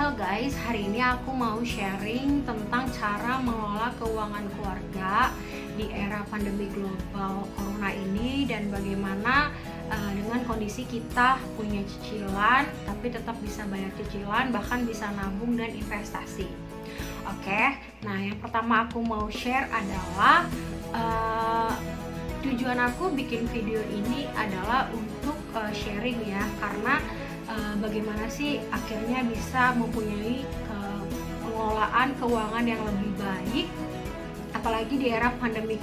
Halo guys, hari ini aku mau sharing tentang cara mengelola keuangan keluarga di era pandemi global corona ini dan bagaimana dengan kondisi kita punya cicilan tapi tetap bisa bayar cicilan, bahkan bisa nabung dan investasi. Oke, nah yang pertama aku mau share adalah tujuan aku bikin video ini adalah untuk sharing ya, karena bagaimana sih akhirnya bisa mempunyai pengelolaan keuangan yang lebih baik, apalagi di era pandemi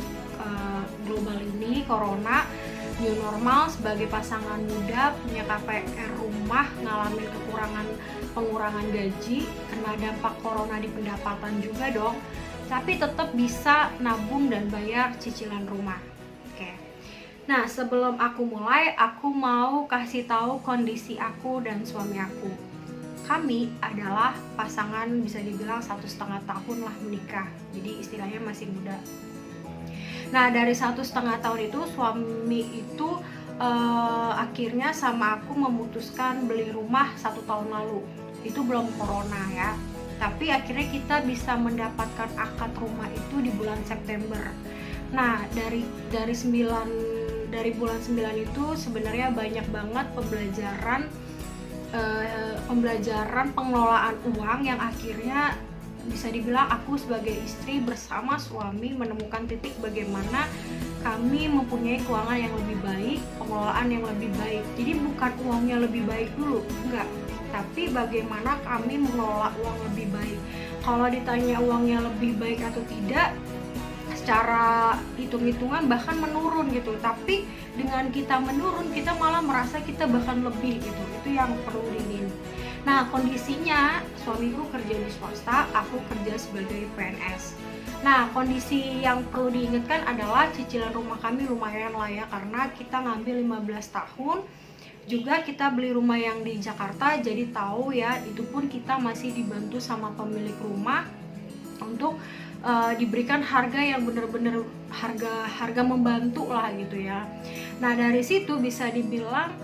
global ini, corona, new normal. Sebagai pasangan muda punya KPR rumah, ngalamin pengurangan gaji, kena dampak corona di pendapatan juga dong, tapi tetap bisa nabung dan bayar cicilan rumah. Nah, sebelum aku mulai, aku mau kasih tahu kondisi aku dan suami aku. Kami adalah pasangan bisa dibilang 1,5 tahun lah menikah, jadi istilahnya masih muda. Nah, dari 1,5 tahun itu suami itu akhirnya sama aku memutuskan beli rumah 1 tahun lalu. Itu belum corona ya, tapi akhirnya kita bisa mendapatkan akad rumah itu di bulan September. Nah, dari bulan 9 itu sebenarnya banyak banget pembelajaran pengelolaan uang yang akhirnya bisa dibilang aku sebagai istri bersama suami menemukan titik bagaimana kami mempunyai keuangan yang lebih baik, pengelolaan yang lebih baik. Jadi bukan uangnya lebih baik dulu, enggak, tapi bagaimana kami mengelola uang lebih baik. Kalau ditanya uangnya lebih baik atau tidak, secara hitung-hitungan bahkan menurun gitu, tapi dengan kita menurun kita malah merasa kita bahkan lebih gitu. Itu yang perlu diingat. Nah, kondisinya suamiku kerja di swasta, aku kerja sebagai PNS. Nah, kondisi yang perlu diingatkan adalah cicilan rumah kami lumayan lah ya, karena kita ngambil 15 tahun. Juga kita beli rumah yang di Jakarta, jadi tahu ya, itu pun kita masih dibantu sama pemilik rumah untuk diberikan harga yang benar-benar harga membantu lah gitu ya. Nah, dari situ bisa dibilang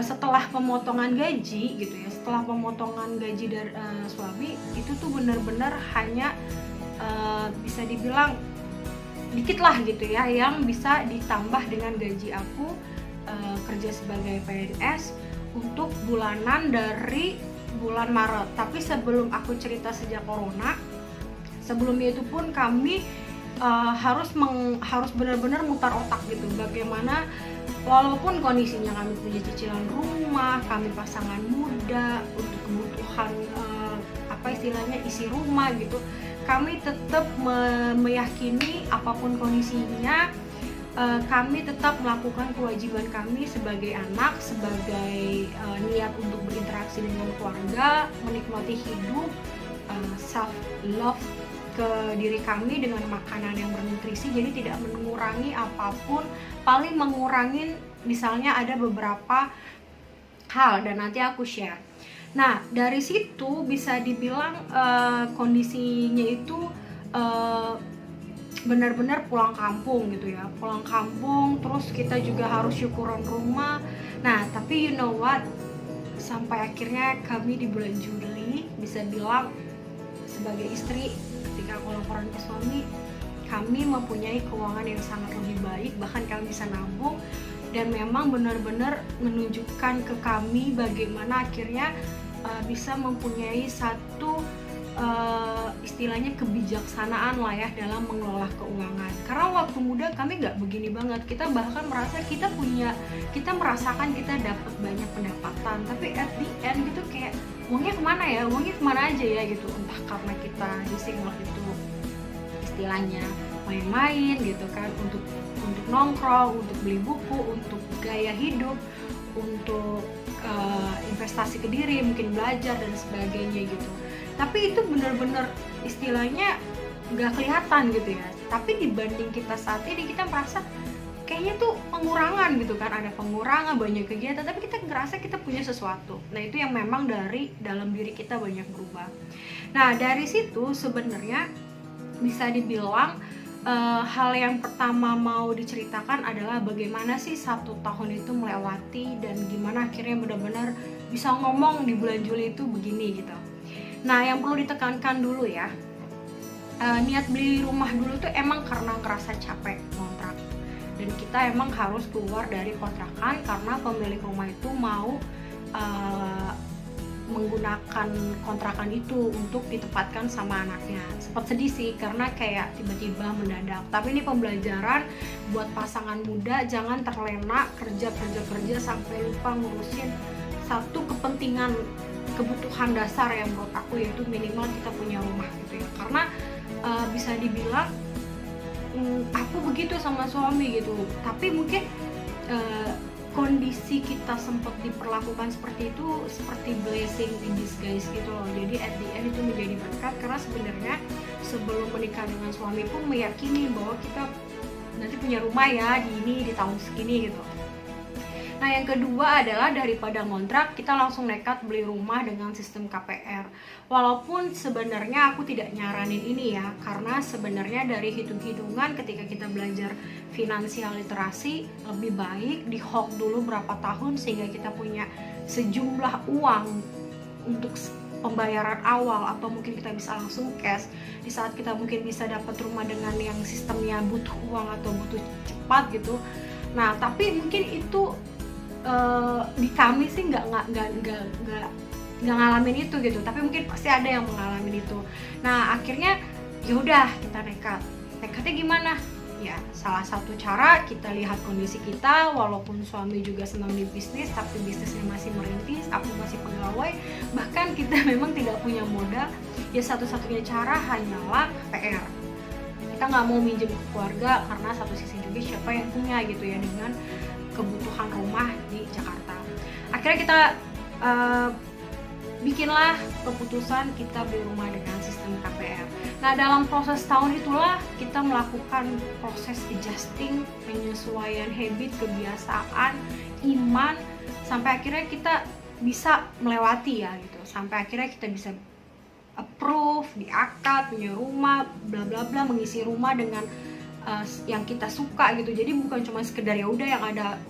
setelah pemotongan gaji gitu ya, setelah pemotongan gaji dari suami itu tuh benar-benar hanya bisa dibilang dikit lah gitu ya yang bisa ditambah dengan gaji aku kerja sebagai PNS untuk bulanan dari bulan Maret. Tapi sebelum aku cerita sejak corona, sebelumnya itu pun kami harus benar-benar mutar otak gitu, bagaimana walaupun kondisinya kami punya cicilan rumah, kami pasangan muda untuk kebutuhan isi rumah gitu, kami tetap meyakini apapun kondisinya kami tetap melakukan kewajiban kami sebagai anak, sebagai niat untuk berinteraksi dengan keluarga, menikmati hidup, self love ke diri kami dengan makanan yang bernutrisi. Jadi tidak mengurangi apapun, paling mengurangin misalnya ada beberapa hal dan nanti aku share. Nah, dari situ bisa dibilang kondisinya itu benar-benar pulang kampung gitu ya, pulang kampung, terus kita juga harus syukuran rumah. Nah, tapi you know what, sampai akhirnya kami di bulan Juli bisa bilang sebagai istri, ketika aku laporan ke suami, kami mempunyai keuangan yang sangat lebih baik, bahkan kami bisa nabung, dan memang benar-benar menunjukkan ke kami bagaimana akhirnya bisa mempunyai satu istilahnya kebijaksanaan lah ya dalam mengelola keuangan. Karena waktu muda kami nggak begini banget, kita bahkan merasa kita merasakan kita dapat banyak pendapatan, tapi at the end gitu kayak uangnya kemana aja ya gitu. Entah karena kita dising waktu itu istilahnya main-main gitu kan, untuk nongkrong, untuk beli buku, untuk gaya hidup, untuk investasi ke diri, mungkin belajar dan sebagainya gitu. Tapi itu benar-benar istilahnya nggak kelihatan gitu ya. Tapi dibanding kita saat ini, kita merasa kayaknya tuh pengurangan gitu kan, ada pengurangan, banyak kegiatan, tapi kita ngerasa kita punya sesuatu. Nah, itu yang memang dari dalam diri kita banyak berubah. Nah, dari situ sebenarnya bisa dibilang hal yang pertama mau diceritakan adalah bagaimana sih 1 tahun itu melewati dan gimana akhirnya benar-benar bisa ngomong di bulan Juli itu begini gitu. Nah, yang perlu ditekankan dulu ya, niat beli rumah dulu tuh emang karena ngerasa capek kontrak, dan kita emang harus keluar dari kontrakan karena pemilik rumah itu mau menggunakan kontrakan itu untuk ditempatkan sama anaknya. Sempat sedih sih karena kayak tiba-tiba mendadak. Tapi ini pembelajaran buat pasangan muda, jangan terlena kerja sampai lupa ngurusin satu kepentingan, kebutuhan dasar yang menurut aku, yaitu minimal kita punya rumah gitu ya. Karena bisa dibilang aku begitu sama suami gitu, tapi mungkin kondisi kita sempat diperlakukan seperti itu seperti blessing in disguise gitu loh. Jadi at the end itu menjadi berkat, karena sebenarnya sebelum menikah dengan suami pun meyakini bahwa kita nanti punya rumah ya di tahun segini gitu. Nah, yang kedua adalah daripada ngontrak, kita langsung nekat beli rumah dengan sistem KPR. Walaupun sebenarnya aku tidak nyaranin ini ya, karena sebenarnya dari hitung-hitungan ketika kita belajar finansial literasi, lebih baik di hold dulu berapa tahun sehingga kita punya sejumlah uang untuk pembayaran awal, atau mungkin kita bisa langsung cash di saat kita mungkin bisa dapat rumah dengan yang sistemnya butuh uang atau butuh cepat gitu. Nah, tapi mungkin itu di kami sih nggak ngalamin itu gitu, tapi mungkin pasti ada yang mengalami itu. Nah, akhirnya ya udah kita nekatnya gimana ya, salah satu cara kita lihat kondisi kita. Walaupun suami juga senang di bisnis, tapi bisnisnya masih merintis, aku masih pegawai, bahkan kita memang tidak punya modal, ya satu-satunya cara hanyalah KPR. Kita nggak mau minjem ke keluarga karena satu sisi juga siapa yang punya gitu ya dengan kebutuhan rumah di Jakarta. Akhirnya kita bikinlah keputusan kita beli rumah dengan sistem KPR. Nah, dalam proses tahun itulah kita melakukan proses adjusting, penyesuaian habit, kebiasaan, iman, sampai akhirnya kita bisa melewati ya gitu. Sampai akhirnya kita bisa approve, diakad, punya rumah, bla bla bla, mengisi rumah dengan yang kita suka gitu. Jadi bukan cuma sekedar ya udah yang ada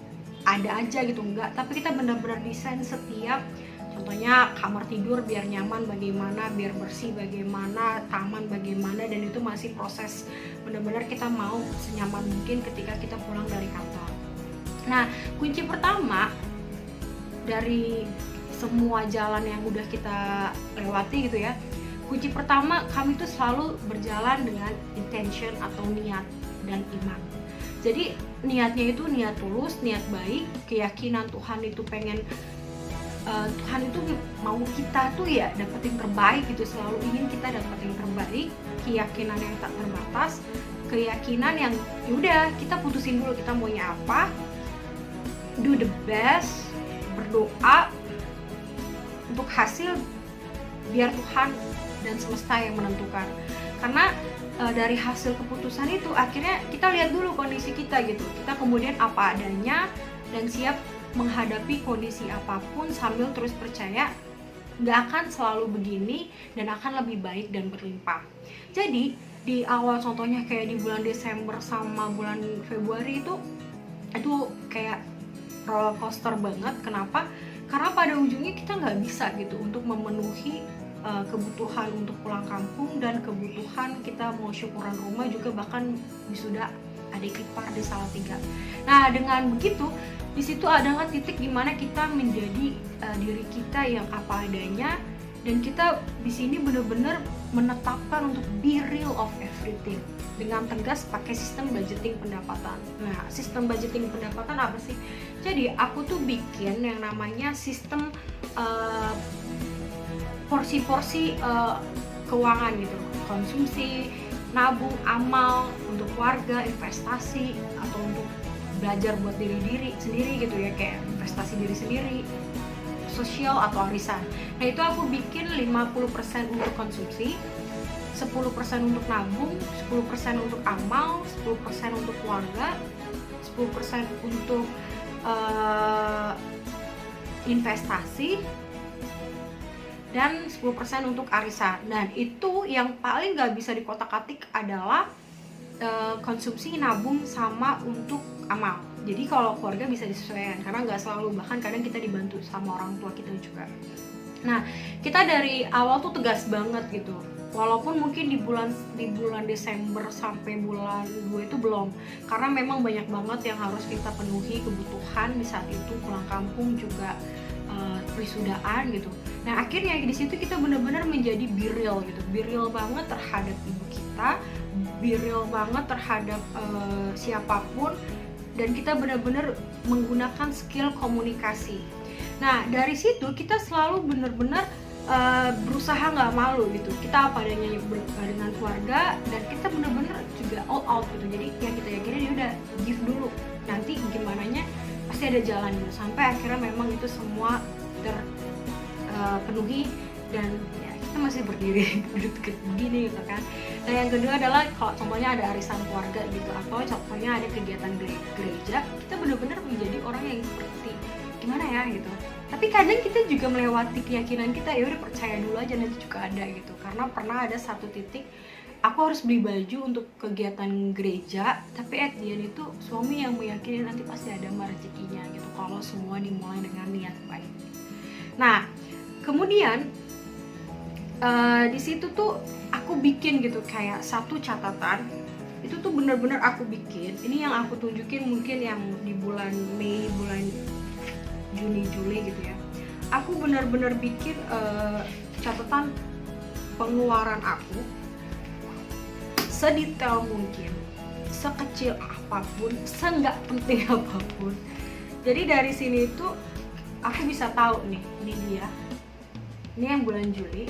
aja gitu, enggak, tapi kita benar-benar desain setiap, contohnya kamar tidur biar nyaman bagaimana, biar bersih bagaimana, taman bagaimana, dan itu masih proses benar-benar kita mau senyaman mungkin ketika kita pulang dari kantor. Nah, kunci pertama dari semua jalan yang udah kita lewati gitu ya, kunci pertama kami tuh selalu berjalan dengan intention atau niat dan iman. Jadi niatnya itu niat tulus, niat baik, keyakinan Tuhan itu pengen Tuhan itu mau kita tuh ya dapetin terbaik gitu, selalu ingin kita dapetin terbaik, keyakinan yang tak terbatas, keyakinan yang yaudah kita putusin dulu kita maunya apa, do the best, berdoa untuk hasil biar Tuhan dan semesta yang menentukan. Karena dari hasil keputusan itu akhirnya kita lihat dulu kondisi kita gitu, kita kemudian apa adanya dan siap menghadapi kondisi apapun sambil terus percaya nggak akan selalu begini dan akan lebih baik dan berlimpah. Jadi di awal contohnya kayak di bulan Desember sama bulan Februari itu kayak roller coaster banget. Kenapa? Karena pada ujungnya kita nggak bisa gitu untuk memenuhi kebutuhan untuk pulang kampung dan kebutuhan kita mau syukuran rumah juga, bahkan wisuda adik ipar di Salatiga. Nah, dengan begitu di situ adalah titik dimana kita menjadi diri kita yang apa adanya, dan kita di sini benar-benar menetapkan untuk be real of everything dengan tegas pakai sistem budgeting pendapatan. Nah, sistem budgeting pendapatan apa sih? Jadi aku tuh bikin yang namanya sistem porsi-porsi keuangan gitu, konsumsi, nabung, amal, untuk keluarga, investasi, atau untuk belajar buat diri sendiri gitu ya, kayak investasi diri sendiri, sosial atau arisan. Nah, itu aku bikin 50% untuk konsumsi, 10% untuk nabung, 10% untuk amal, 10% untuk keluarga, 10% untuk investasi, dan 10% untuk arisan. Dan itu yang paling gak bisa dikotak-atik adalah konsumsi, nabung, sama untuk amal. Jadi kalau keluarga bisa disesuaikan karena gak selalu, bahkan kadang kita dibantu sama orang tua kita juga. Nah, kita dari awal tuh tegas banget gitu. Walaupun mungkin di bulan Desember sampai bulan 2 itu belum. Karena memang banyak banget yang harus kita penuhi kebutuhan di saat itu, pulang kampung juga wisudaan gitu. Nah, akhirnya di situ kita benar-benar menjadi biril gitu. Biril banget terhadap ibu kita, biril banget terhadap siapapun, dan kita benar-benar menggunakan skill komunikasi. Nah, dari situ kita selalu benar-benar berusaha nggak malu gitu. Kita apa adanya dengan keluarga, dan kita benar-benar juga all out gitu. Jadi yang kita yakinin ya udah give dulu, nanti gimananya pasti ada jalan gitu. Sampai akhirnya memang itu semua terpenuhi, dan ya kita masih berdiri deket begini gitu kan. Nah, yang kedua adalah kalau contohnya ada arisan keluarga gitu, atau contohnya ada kegiatan gereja, kita benar-benar menjadi orang yang seperti gimana ya gitu. Tapi kadang kita juga melewati keyakinan kita, ya udah percaya dulu aja, nanti juga ada gitu. Karena pernah ada satu titik aku harus beli baju untuk kegiatan gereja, tapi at the end itu suami yang meyakini nanti pasti ada rezekinya gitu, kalau semua dimulai dengan niat baik. Nah, kemudian di situ tuh aku bikin gitu kayak satu catatan. Itu tuh benar-benar aku bikin. Ini yang aku tunjukin mungkin yang di bulan Mei, bulan Juni, Juli gitu ya. Aku benar-benar bikin catatan pengeluaran aku sedetail mungkin, sekecil apapun, seenggak penting apapun. Jadi dari sini itu aku bisa tahu nih, ini dia. Ini yang bulan Juli.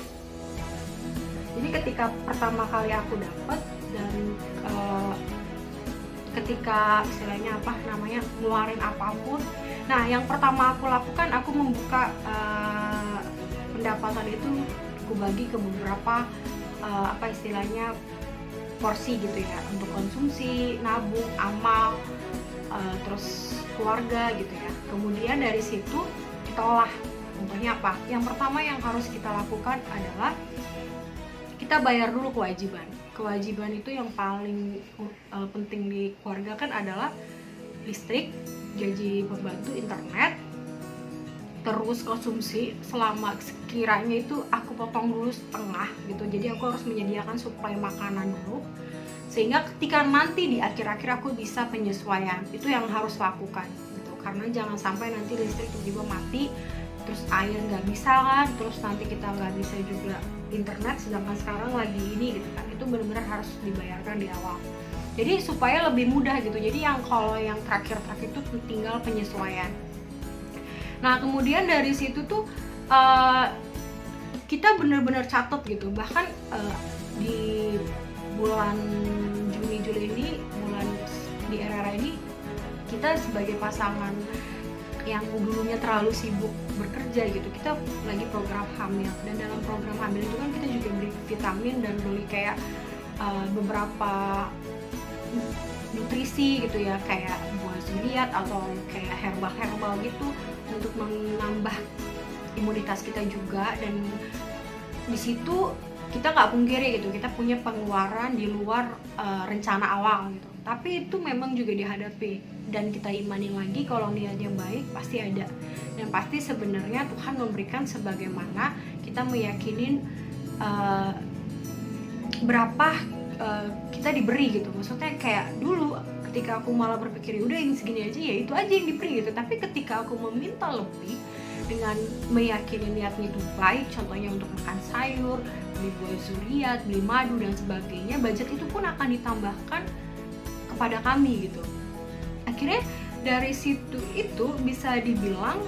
Jadi ketika pertama kali aku dapat, dan ketika istilahnya apa namanya, ngeluarin apapun. Nah, yang pertama aku lakukan, aku membuka pendapatan itu, aku bagi ke beberapa apa istilahnya porsi gitu ya, untuk konsumsi, nabung, amal, terus keluarga gitu ya. Kemudian dari situ kita olah. Contohnya apa? Yang pertama yang harus kita lakukan adalah kita bayar dulu kewajiban. Kewajiban itu yang paling penting di keluarga kan adalah listrik, gaji pembantu, internet, terus konsumsi. Selama sekiranya itu aku potong dulu setengah gitu, jadi aku harus menyediakan suplai makanan dulu, sehingga ketika nanti di akhir-akhir aku bisa penyesuaian. Itu yang harus lakukan gitu. Karena jangan sampai nanti listrik tiba-tiba mati, terus air nggak bisa kan, terus nanti kita nggak bisa juga internet, sedangkan sekarang lagi ini gitu kan. Itu benar-benar harus dibayarkan di awal, jadi supaya lebih mudah gitu. Jadi yang kalau yang terakhir-terakhir itu tinggal penyesuaian. Nah, kemudian dari situ tuh kita benar-benar catat gitu. Bahkan di bulan Juni Juli ini, bulan di era ini, kita sebagai pasangan yang dulunya terlalu sibuk bekerja gitu, kita lagi program hamil, dan dalam program hamil itu kan kita juga beli vitamin dan beli kayak beberapa nutrisi gitu ya, kayak buah zuriat atau kayak herbal gitu untuk menambah imunitas kita juga. Dan di situ kita nggak pungkiri gitu, kita punya pengeluaran di luar rencana awal gitu, tapi itu memang juga dihadapi. Dan kita imanin lagi kalau niatnya baik pasti ada, dan pasti sebenarnya Tuhan memberikan sebagaimana kita meyakinin berapa kita diberi gitu. Maksudnya kayak dulu ketika aku malah berpikir udah yang segini aja, ya itu aja yang diberi gitu. Tapi ketika aku meminta lebih dengan meyakini niatnya itu baik, contohnya untuk makan sayur, beli buah zuriat, beli madu dan sebagainya, budget itu pun akan ditambahkan kepada kami gitu. Akhirnya dari situ itu bisa dibilang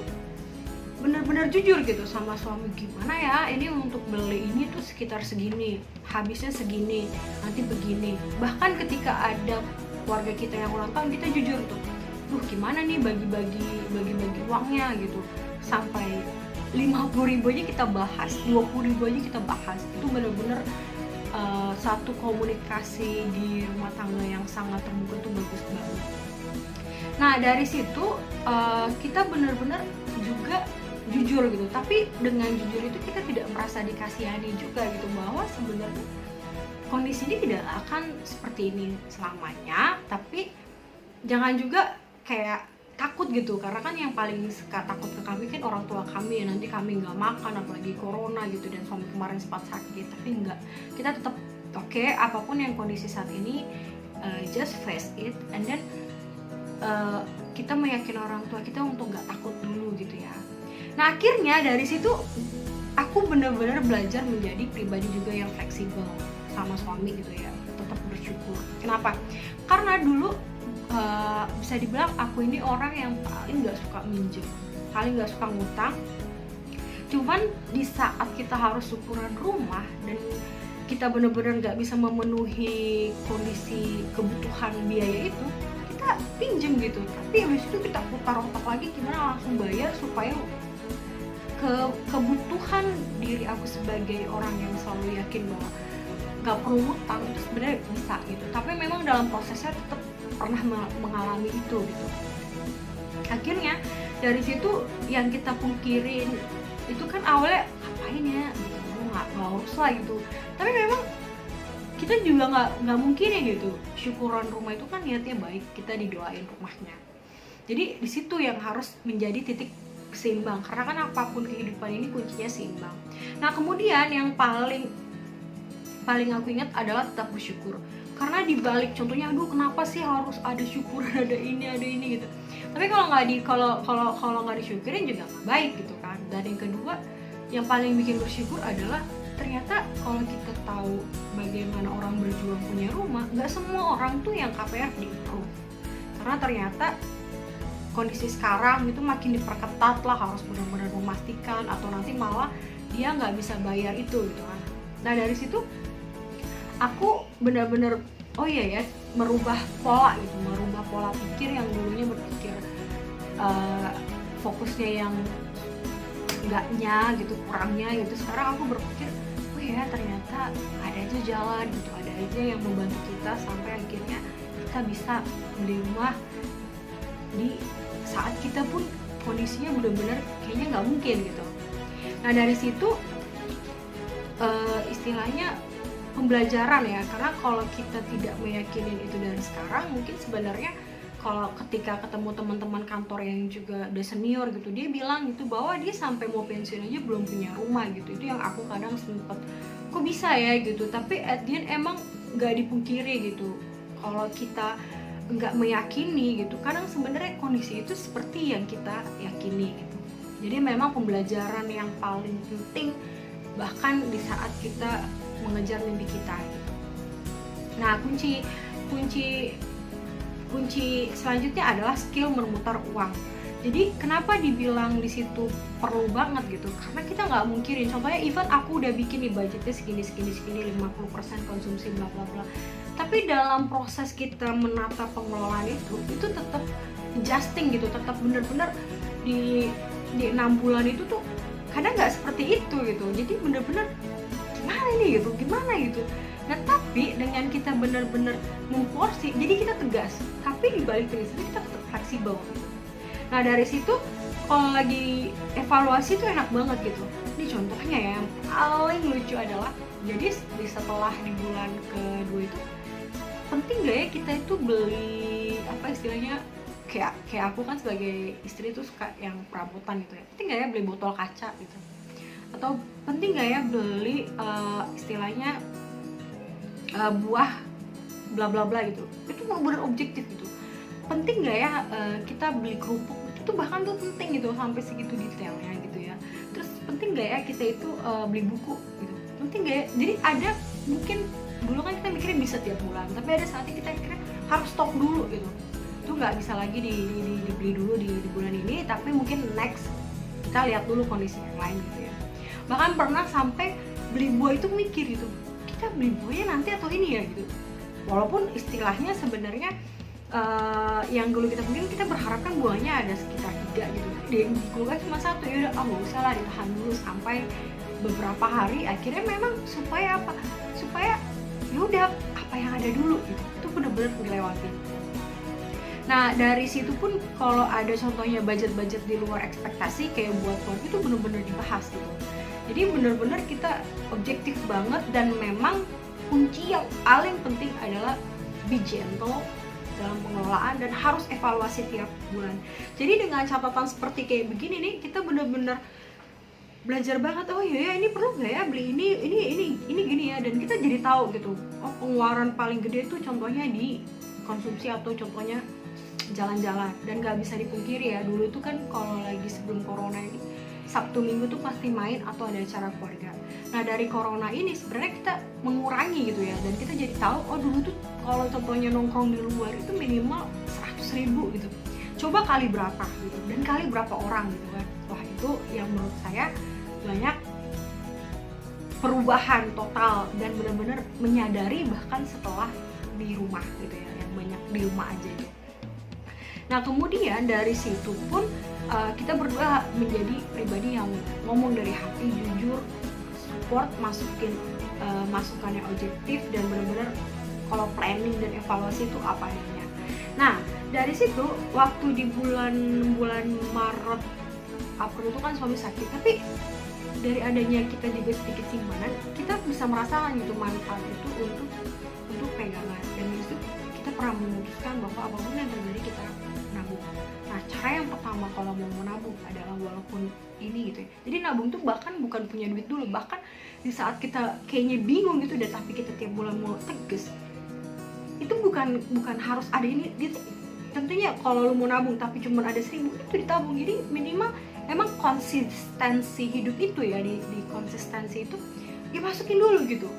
benar-benar jujur gitu sama suami, gimana ya ini untuk beli ini tuh sekitar segini, habisnya segini, nanti begini. Bahkan ketika ada keluarga kita yang ulang tahun, kita jujur tuh, gimana nih bagi-bagi uangnya gitu, sampai 50.000 aja kita bahas, 20.000 aja kita bahas. Itu benar-benar satu komunikasi di rumah tangga yang sangat terbuka tuh bagus banget. Nah, dari situ kita benar-benar juga jujur gitu. Tapi dengan jujur itu kita tidak merasa dikasihani juga gitu, bahwa sebenarnya kondisi ini tidak akan seperti ini selamanya. Tapi jangan juga kayak takut gitu, karena kan yang paling suka takut ke kami kan orang tua kami ya, nanti kami nggak makan apalagi corona gitu, dan suami kemarin sempat sakit. Tapi enggak, kita tetap oke, apapun yang kondisi saat ini, just face it, and then kita meyakini orang tua kita untuk nggak takut dulu gitu ya. Nah akhirnya dari situ aku benar-benar belajar menjadi pribadi juga yang fleksibel sama suami gitu ya, tetap bersyukur. Kenapa? Karena dulu bisa dibilang aku ini orang yang paling nggak suka minjem, paling nggak suka ngutang. Cuman di saat kita harus syukuran rumah dan kita benar-benar nggak bisa memenuhi kondisi kebutuhan biaya itu, kita pinjem gitu. Tapi habis itu kita putar otak lagi gimana langsung bayar supaya kebutuhan diri aku sebagai orang yang selalu yakin bahwa nggak perlu ngutang itu sebenarnya bisa gitu. Tapi memang dalam prosesnya tetap pernah mengalami itu gitu. Akhirnya dari situ yang kita pungkirin itu kan awalnya ngapain ya gitu, nggak harus lah gitu. Tapi memang kita juga nggak mungkin ya gitu. Syukuran rumah itu kan niatnya baik, kita didoain rumahnya. Jadi di situ yang harus menjadi titik seimbang, karena kan apapun kehidupan ini kuncinya seimbang. Nah kemudian yang paling aku ingat adalah tetap bersyukur. Karena dibalik contohnya, aduh kenapa sih harus ada syukur, ada ini gitu. Tapi kalau nggak disyukurin juga nggak baik gitu kan. Dan yang kedua, yang paling bikin bersyukur adalah ternyata kalau kita tahu bagaimana orang berjuang punya rumah, nggak semua orang tuh yang KPR di approve. Karena ternyata kondisi sekarang itu makin diperketat lah, harus benar-benar memastikan atau nanti malah dia nggak bisa bayar itu gitu kan. Nah dari situ aku benar-benar merubah pola gitu, merubah pola pikir yang dulunya berpikir fokusnya yang enggaknya gitu, kurangnya gitu. Sekarang aku berpikir oh ya ternyata ada aja jalan gitu, ada aja yang membantu kita sampai akhirnya kita bisa beli rumah di saat kita pun kondisinya benar-benar kayaknya nggak mungkin gitu. Nah dari situ istilahnya pembelajaran ya, karena kalau kita tidak meyakinin itu dari sekarang, mungkin sebenarnya kalau ketika ketemu teman-teman kantor yang juga udah senior gitu, dia bilang gitu bahwa dia sampai mau pensiun aja belum punya rumah gitu. Itu yang aku kadang sempet kok bisa ya gitu. Tapi at the end emang nggak dipungkiri gitu, kalau kita nggak meyakini gitu, kadang sebenarnya kondisi itu seperti yang kita yakini gitu. Jadi memang pembelajaran yang paling penting bahkan di saat kita mengejar mimpi kita gitu. Nah kunci selanjutnya adalah skill memutar uang. Jadi kenapa dibilang di situ perlu banget gitu, karena kita nggak mungkirin. Contohnya even aku udah bikin nih budgetnya segini 50% konsumsi bla bla bla, tapi dalam proses kita menata pengelolaan itu tetap adjusting gitu, tetap bener-bener di 6 bulan itu tuh kadang nggak seperti itu gitu. Jadi bener-bener gimana gitu. Nah tapi dengan kita benar-benar memporsi, jadi kita tegas, tapi di balik itu kita tetap fleksibel gitu. Nah dari situ kalau lagi evaluasi tuh enak banget gitu. Ini contohnya ya, yang paling lucu adalah jadi setelah di bulan kedua itu, penting gak ya kita itu beli apa istilahnya, kayak aku kan sebagai istri tuh suka yang perabotan gitu ya, penting gak ya beli botol kaca gitu, atau penting gak ya beli istilahnya buah bla bla bla gitu. Itu benar-benar objektif gitu. Penting gak ya kita beli kerupuk, itu bahkan tuh penting gitu, sampai segitu detailnya gitu ya. Terus penting gak ya kita itu beli buku gitu, penting gak ya. Jadi ada mungkin dulu kan kita mikirin bisa tiap bulan, tapi ada saatnya kita mikirin harus stok dulu gitu. Itu nggak bisa lagi dibeli dulu di bulan ini, tapi mungkin next kita lihat dulu kondisi yang lain gitu ya. Bahkan pernah sampai beli buah itu mikir gitu, kita beli buahnya nanti atau ini ya gitu. Walaupun istilahnya sebenarnya yang dulu kita mungkin kita berharapkan buahnya ada sekitar 3 gitu, di kulkas cuma 1, ya udah nggak usah lah, ditahan dulu sampai beberapa hari. Akhirnya memang supaya apa? Supaya ya udah apa yang ada dulu gitu. Itu benar-benar dilewatin. Nah dari situ pun kalau ada contohnya budget di luar ekspektasi kayak buat keluarga, itu benar-benar dibahas gitu. Jadi benar-benar kita objektif banget, dan memang kunci yang paling penting adalah be gentle dalam pengelolaan dan harus evaluasi tiap bulan. Jadi dengan catatan seperti kayak begini nih, kita bener-bener belajar banget, oh iya ya ini perlu nggak ya beli ini gini ya, dan kita jadi tahu gitu, oh pengeluaran paling gede itu contohnya di konsumsi atau contohnya jalan-jalan. Dan nggak bisa dipungkiri ya, dulu itu kan kalau lagi sebelum corona ini Sabtu Minggu tuh pasti main atau ada acara keluarga. Nah dari corona ini sebenarnya kita mengurangi gitu ya, dan kita jadi tahu oh dulu tuh kalau contohnya nongkrong di luar itu minimal 100.000 gitu, coba kali berapa gitu, dan kali berapa orang gitu kan. Wah itu yang menurut saya banyak perubahan total dan benar-benar menyadari bahkan setelah di rumah gitu ya, yang banyak di rumah aja gitu. Nah kemudian dari situ pun kita berdua menjadi pribadi yang ngomong dari hati, jujur, support, masukan yang objektif, dan benar-benar kalau planning dan evaluasi itu apa adanya. Nah dari situ waktu di bulan Maret April itu kan suami sakit, tapi dari adanya kita juga sedikit simpanan, kita bisa merasakan gitu manfaat itu untuk pegangan. Dan itu kita pernah memutuskan bahwa apapun yang terjadi kita nabung. Nah cara yang pertama kalau mau menabung adalah walaupun ini gitu ya, jadi nabung tuh bahkan bukan punya duit dulu, bahkan di saat kita kayaknya bingung gitu dan tapi kita tiap bulan mau tegas, itu bukan harus ada ini gitu. Tentunya kalau lu mau nabung tapi cuma ada 1.000 itu ditabung. Jadi minimal emang konsistensi hidup itu ya, di konsistensi itu dimasukin dulu gitu.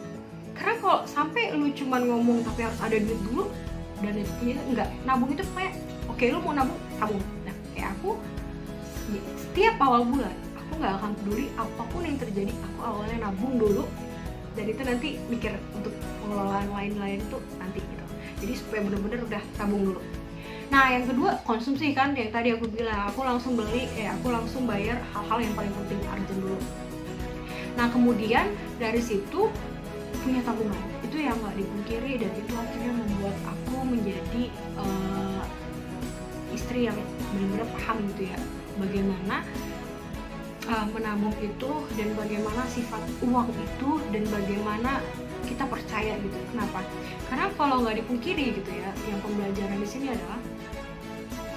Karena kalau sampai lu cuma ngomong tapi harus ada duit dulu dan itu enggak, nabung itu kayak oke, lu mau nabung, tabung. Nah kayak aku setiap awal bulan aku nggak akan peduli apapun yang terjadi, aku awalnya nabung dulu, dan itu nanti mikir untuk pengelolaan lain-lain tuh nanti gitu. Jadi supaya bener-bener udah tabung dulu. Nah yang kedua konsumsi kan, yang tadi aku bilang aku langsung beli, aku langsung bayar hal-hal yang paling penting, urgent dulu. Nah kemudian dari situ punya tabungan, itu yang nggak dipungkiri, dan itu akhirnya membuat aku menjadi istri yang benar-benar paham gitu ya bagaimana menabung itu, dan bagaimana sifat uang itu, dan bagaimana kita percaya gitu. Kenapa? Karena kalau nggak dipungkiri gitu ya, yang pembelajaran di sini adalah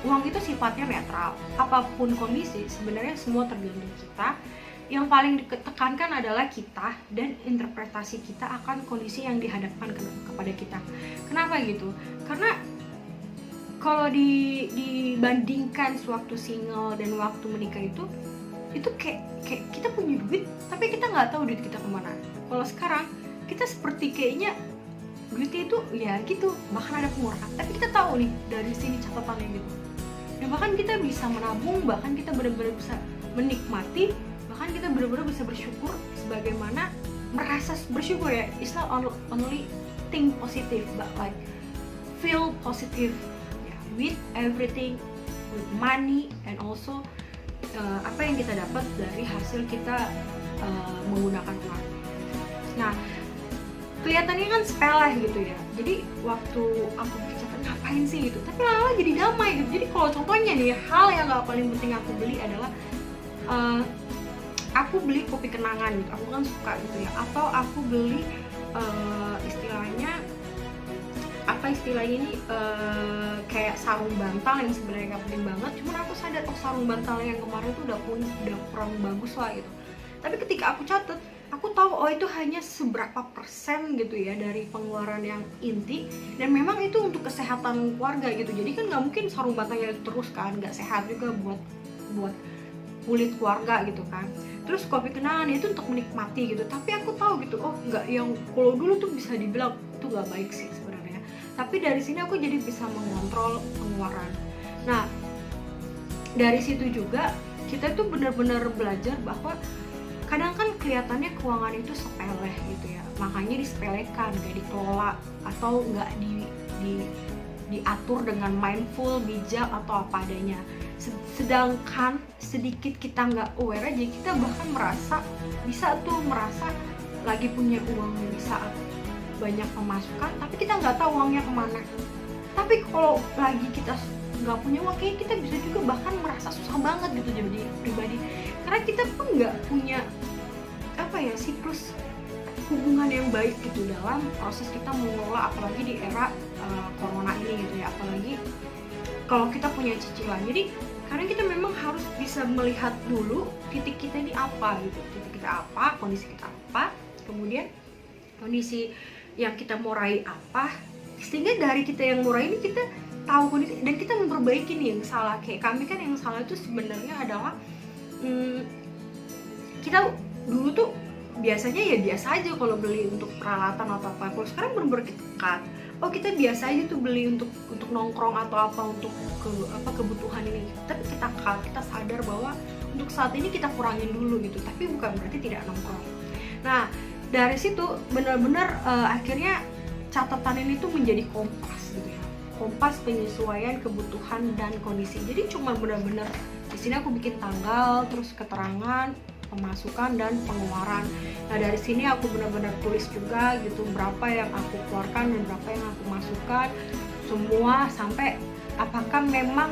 uang itu sifatnya netral. Apapun kondisi sebenarnya semua tergantung kita. Yang paling ditekankan adalah kita dan interpretasi kita akan kondisi yang dihadapkan kepada kita. Kenapa gitu? Karena kalau dibandingkan sewaktu single dan waktu menikah itu kayak kita punya duit tapi kita nggak tahu duit kita kemana. Kalau sekarang kita seperti kayaknya duitnya itu ya gitu, bahkan ada pengurangan, tapi kita tahu nih dari sini catatannya gitu. Dan bahkan kita bisa menabung, bahkan kita benar-benar bisa menikmati, bahkan kita benar-benar bisa bersyukur sebagaimana merasa bersyukur ya. It's not only think positive but like feel positive with everything, with money, and also apa yang kita dapat dari hasil kita menggunakan uang. Nah kelihatannya kan sepele gitu ya, jadi waktu aku bicara ngapain sih gitu, tapi lama-lama jadi damai gitu. Jadi kalau contohnya nih, hal yang gak paling penting aku beli adalah aku beli kopi kenangan gitu, aku kan suka gitu ya, atau aku beli istilahnya ini kayak sarung bantal yang sebenarnya gak penting banget, cuman aku sadar sarung bantal yang kemarin tuh udah kurang bagus lah gitu. Tapi ketika aku catat, aku tahu itu hanya seberapa persen gitu ya dari pengeluaran yang inti, dan memang itu untuk kesehatan keluarga gitu. Jadi kan nggak mungkin sarung bantalnya terus kan, nggak sehat juga buat kulit keluarga gitu kan. Terus kopi kenangan itu untuk menikmati gitu, tapi aku tahu gitu, oh nggak, yang kalau dulu tuh bisa dibilang itu nggak baik sih sebenarnya, tapi dari sini aku jadi bisa mengontrol pengeluaran. Nah dari situ juga kita tuh benar-benar belajar bahwa kadang kan kelihatannya keuangan itu sepele gitu ya, makanya disepelekan, gak dikelola atau nggak diatur dengan mindful, bijak atau apa adanya. Sedangkan sedikit kita nggak aware aja, kita bahkan bisa lagi punya uang di saat banyak pemasukan, tapi kita nggak tahu uangnya kemana. Tapi kalau lagi kita nggak punya uang, kayak kita bisa juga bahkan merasa susah banget gitu jadi pribadi, karena kita pun nggak punya siklus hubungan yang baik gitu dalam proses kita mengelola, apalagi di era corona ini gitu ya, apalagi kalau kita punya cicilan. Jadi karena kita memang harus bisa melihat dulu titik kita ini apa gitu, titik kita apa, kondisi kita apa, kemudian kondisi yang kita mau raih apa, sehingga dari kita yang mau raih ini kita tahu kondisi dan kita memperbaiki nih yang salah. Kayak kami kan yang salah itu sebenarnya adalah kita dulu tuh biasanya ya biasa aja kalau beli untuk peralatan atau apa. Kalau sekarang bener-bener kita cut. Oh, kita biasa aja tuh beli untuk nongkrong atau apa, untuk kebutuhan ini. Tapi kita cut, kita sadar bahwa untuk saat ini kita kurangin dulu gitu. Tapi bukan berarti tidak nongkrong. Nah, dari situ benar-benar akhirnya catatan ini tuh menjadi kompas gitu ya. Kompas penyesuaian kebutuhan dan kondisi. Jadi cuma benar-benar di sini aku bikin tanggal, terus keterangan, pemasukan dan pengeluaran. Nah, dari sini aku benar-benar tulis juga gitu berapa yang aku keluarkan dan berapa yang aku masukkan, semua sampai apakah memang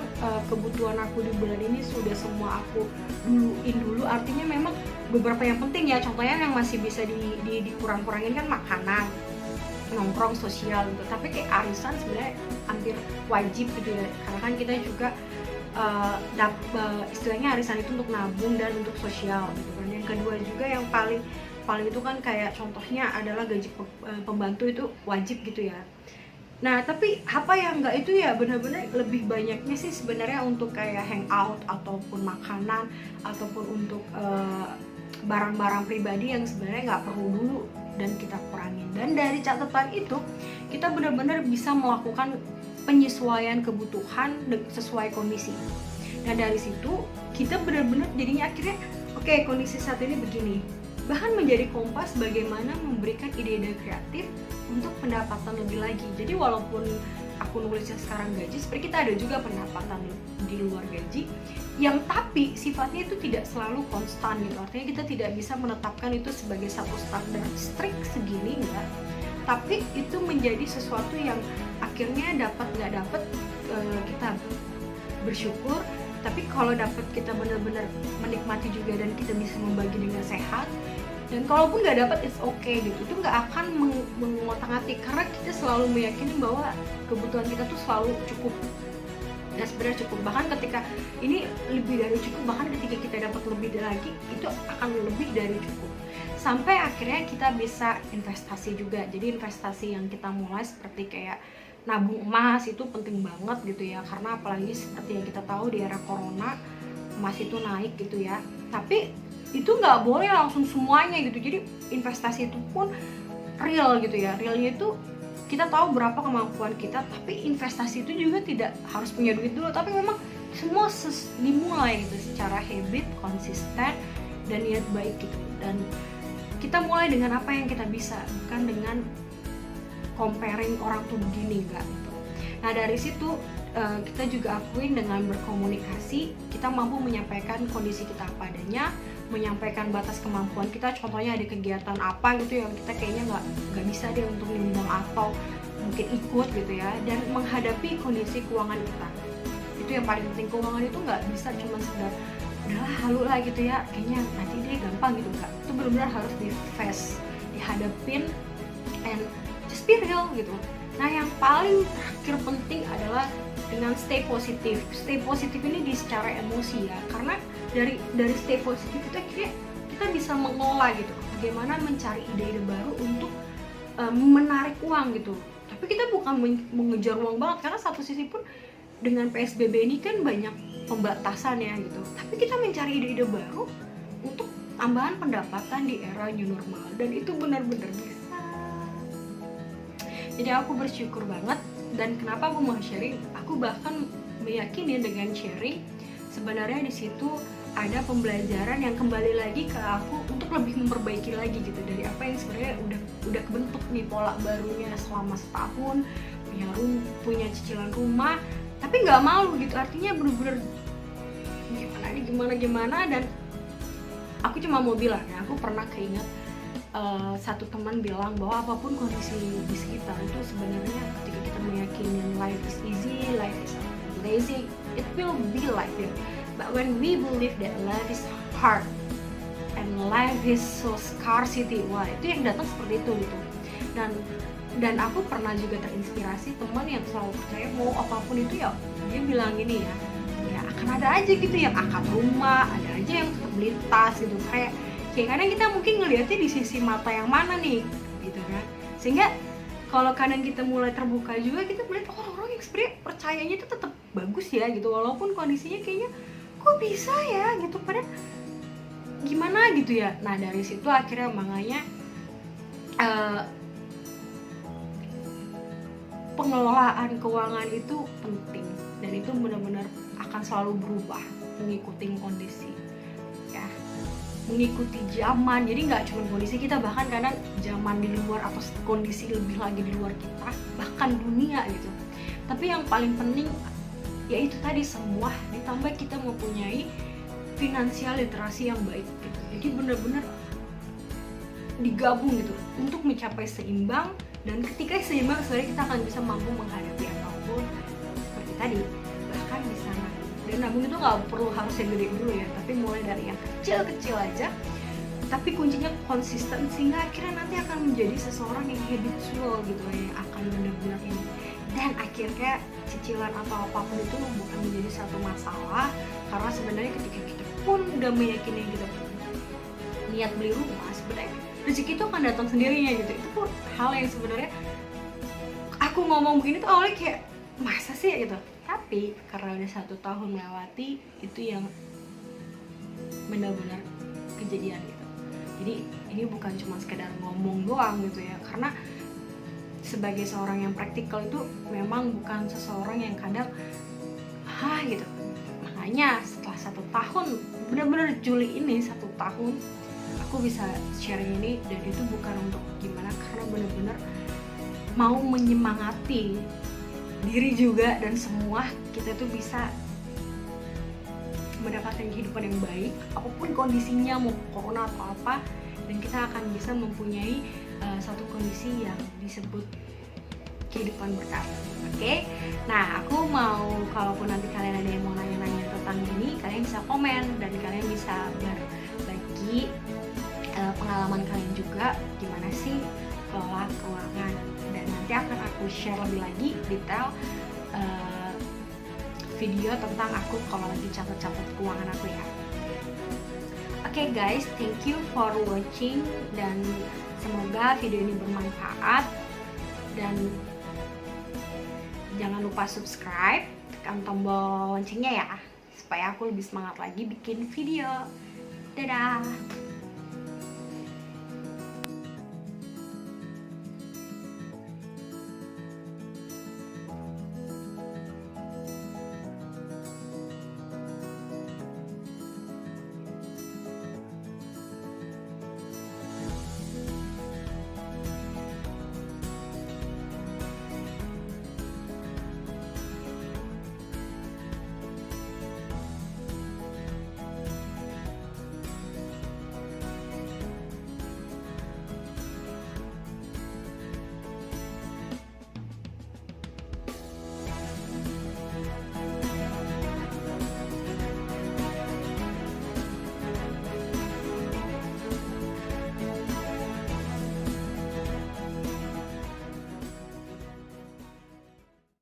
kebutuhan aku di bulan ini sudah semua aku duluin dulu. Artinya memang beberapa yang penting ya, contohnya yang masih bisa dikurang-kurangin kan makanan, nongkrong, sosial gitu. Tapi kayak arisan sebenarnya hampir wajib gitu ya, karena kan kita juga istilahnya arisan itu untuk nabung dan untuk sosial gitu kan. Yang kedua juga yang paling itu kan kayak contohnya adalah gaji pembantu itu wajib gitu ya. Nah, tapi apa yang enggak itu ya benar-benar lebih banyaknya sih sebenarnya untuk kayak hangout ataupun makanan ataupun untuk barang-barang pribadi yang sebenarnya nggak perlu dulu dan kita kurangin. Dan dari catatan itu kita benar-benar bisa melakukan penyesuaian kebutuhan sesuai kondisi. Nah, dari situ kita benar-benar jadinya akhirnya oke, kondisi saat ini begini. Bahkan menjadi kompas bagaimana memberikan ide-ide kreatif untuk pendapatan lebih lagi. Jadi walaupun aku nulisnya sekarang gaji, seperti kita ada juga pendapatan di luar gaji yang tapi sifatnya itu tidak selalu konstan gitu. Artinya kita tidak bisa menetapkan itu sebagai satu standar strict segini enggak. Tapi itu menjadi sesuatu yang akhirnya dapat nggak dapat kita bersyukur. Tapi kalau dapat kita benar-benar menikmati juga dan kita bisa membagi dengan sehat. Dan kalaupun nggak dapat it's okay gitu, itu nggak akan mengotak-atik karena kita selalu meyakini bahwa kebutuhan kita tuh selalu cukup. Dan sebenarnya cukup, bahkan ketika ini lebih dari cukup, bahkan ketika kita dapat lebih lagi itu akan lebih dari cukup. Sampai akhirnya kita bisa investasi juga. Jadi investasi yang kita mulai seperti kayak nabung emas itu penting banget gitu ya, karena apalagi seperti yang kita tahu di era corona emas itu naik gitu ya. Tapi itu nggak boleh langsung semuanya gitu. Jadi investasi itu pun real gitu ya. Realnya itu kita tahu berapa kemampuan kita, tapi investasi itu juga tidak harus punya duit dulu, tapi memang semua dimulai gitu secara habit, konsisten dan niat baik gitu. Dan kita mulai dengan apa yang kita bisa, bukan dengan comparing orang tuh begini enggak gitu. Nah, dari situ kita juga akuin dengan berkomunikasi kita mampu menyampaikan kondisi kita apa adanya, menyampaikan batas kemampuan kita. Contohnya ada kegiatan apa gitu yang kita kayaknya nggak bisa deh untuk nyumbang atau mungkin ikut gitu ya, dan menghadapi kondisi keuangan kita. Itu yang paling penting. Keuangan itu nggak bisa cuma sekedar udahlah halu lah gitu ya, kayaknya nanti deh gampang gitu, enggak. Itu benar-benar harus di face, dihadapin and just be real gitu. Nah, yang paling terakhir penting adalah dengan stay positif. Stay positif ini di secara emosi ya, karena dari stay positif itu akhirnya kita bisa mengelola gitu, bagaimana mencari ide-ide baru untuk menarik uang gitu. Tapi kita bukan mengejar uang banget, karena satu sisi pun dengan PSBB ini kan banyak pembatasan ya gitu. Tapi kita mencari ide-ide baru untuk tambahan pendapatan di era new normal, dan itu benar-benar bisa. Jadi aku bersyukur banget, dan kenapa aku mau sharing, aku bahkan meyakini dengan sharing sebenarnya di situ ada pembelajaran yang kembali lagi ke aku untuk lebih memperbaiki lagi gitu dari apa yang sebenarnya udah kebentuk nih pola barunya selama setahun, punya cicilan rumah, tapi nggak malu gitu. Artinya bener-bener gimana, dan aku cuma mau bilang ya, aku pernah keinget satu teman bilang bahwa apapun kondisi di sekitar itu sebenarnya ketika kita meyakini life is easy, life is lazy, it will be like that. But when we believe that life is hard and life is so scarcity, wah itu yang datang seperti itu gitu. Dan Dan aku pernah juga terinspirasi teman yang selalu percaya mau apapun itu ya dia bilang gini ya akan ada aja gitu yang akad rumah, ada aja yang tetap beli tas gitu. Kayak kadang kita mungkin ngelihatnya di sisi mata yang mana nih gitu kan, sehingga kalau kadang kita mulai terbuka juga, kita melihat orang-orang yang sebenarnya percayanya itu tetap bagus ya gitu, walaupun kondisinya kayaknya kok bisa ya gitu, padahal gimana gitu ya. Nah dari situ akhirnya makanya pengelolaan keuangan itu penting, dan itu benar-benar akan selalu berubah mengikuti kondisi ya, mengikuti zaman. Jadi nggak cuma kondisi kita, bahkan kadang zaman di luar atau kondisi lebih lagi di luar kita, bahkan dunia gitu. Tapi yang paling penting yaitu tadi semua ditambah kita mempunyai finansial literasi yang baik gitu. Jadi benar-benar digabung gitu untuk mencapai seimbang, dan ketika seimbang sebenarnya kita akan bisa mampu menghadapi apapun seperti tadi, bahkan bisa nabung. Dan nabung itu nggak perlu harus yang gede dulu ya, tapi mulai dari yang kecil-kecil aja, tapi kuncinya konsisten, sehingga akhirnya nanti akan menjadi seseorang yang habitual gitu, yang akan benar-benar ini, dan akhirnya cicilan atau apapun itu bukan menjadi satu masalah. Karena sebenarnya ketika kita pun udah meyakini kita niat beli rumah, sebenarnya rezeki itu akan datang sendirinya gitu. Itu pun hal yang sebenarnya aku ngomong begini tuh awalnya kayak masa sih gitu, tapi karena udah 1 tahun melewati, itu yang benar-benar kejadian gitu. Jadi ini bukan cuma sekedar ngomong doang gitu ya, karena sebagai seorang yang praktikal itu memang bukan seseorang yang kadang gitu. Makanya setelah 1 tahun, benar-benar Juli ini 1 tahun aku bisa sharing ini, dan itu bukan untuk gimana, karena benar-benar mau menyemangati diri juga dan semua kita tuh bisa mendapatkan kehidupan yang baik apapun kondisinya, mau corona atau apa, dan kita akan bisa mempunyai satu kondisi yang disebut kehidupan berkah. Oke? Nah, aku mau, kalaupun nanti kalian ada yang mau nanya-nanya tentang ini, kalian bisa komen dan kalian bisa berbagi pengalaman kalian juga gimana sih kelola keuangan, dan nanti akan aku share lebih lagi detail video tentang aku kalau lagi catat-catat keuangan aku ya. Oke guys, thank you for watching, dan semoga video ini bermanfaat, dan jangan lupa subscribe, tekan tombol loncengnya ya, supaya aku lebih semangat lagi bikin video. Dadah.